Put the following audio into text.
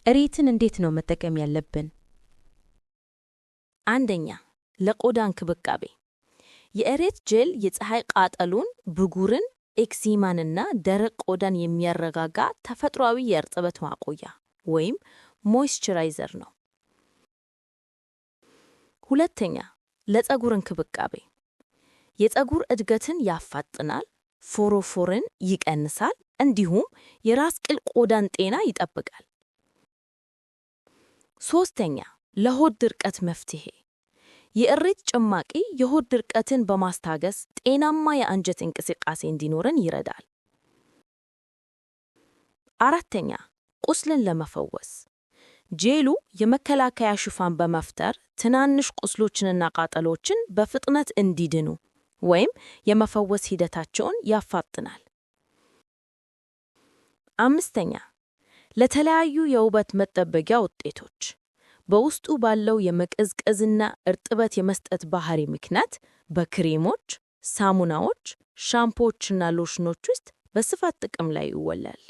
እሬትን እንዴት ነው መጠቀም ያለብን? አንደኛ፣ ለቆዳ እንክብካቤ የእሬት ጄል የፀሐይ ቃጠሎን፣ ብጉርን፣ ኤክዚማንና ደረቅ ቆዳን የሚያረጋጋ ተፈጥሯዊ የእርጥበት ማቆያ ወይም ሞይስቸራይዘር ነው። ሁለተኛ፣ ለፀጉር እንክብካቤ የፀጉር እድገትን ያፋጥናል፣ ፎሮፎርን ይቀንሳል፣ እንዲሁም የራስ ቅል ቆዳን ጤና ይጠብቃል። ሶስተኛ፣ ለሆድ ድርቀት መፍትሄ የእሬት ጭማቂ የሆድ ድርቀትን በማስታገስ ጤናማ የአንጀት እንቅስቃሴ እንዲኖረን ይረዳል። አራተኛ፣ ቁስልን ለመፈወስ ጄሉ የመከላከያ ሽፋን በመፍጠር ትናንሽ ቁስሎችንና ቃጠሎችን በፍጥነት እንዲድኑ ወይም የመፈወስ ሂደታቸውን ያፋጥናል። አምስተኛ፣ ለተለያዩ የውበት መጠበቂያ ውጤቶች በውስጡ ባለው የመቀዝቀዝና እርጥበት የመስጠት ባህሪ ምክንያት በክሬሞች፣ ሳሙናዎች፣ ሻምፖዎችና ሎሽኖች ውስጥ በስፋት ጥቅም ላይ ይውላል።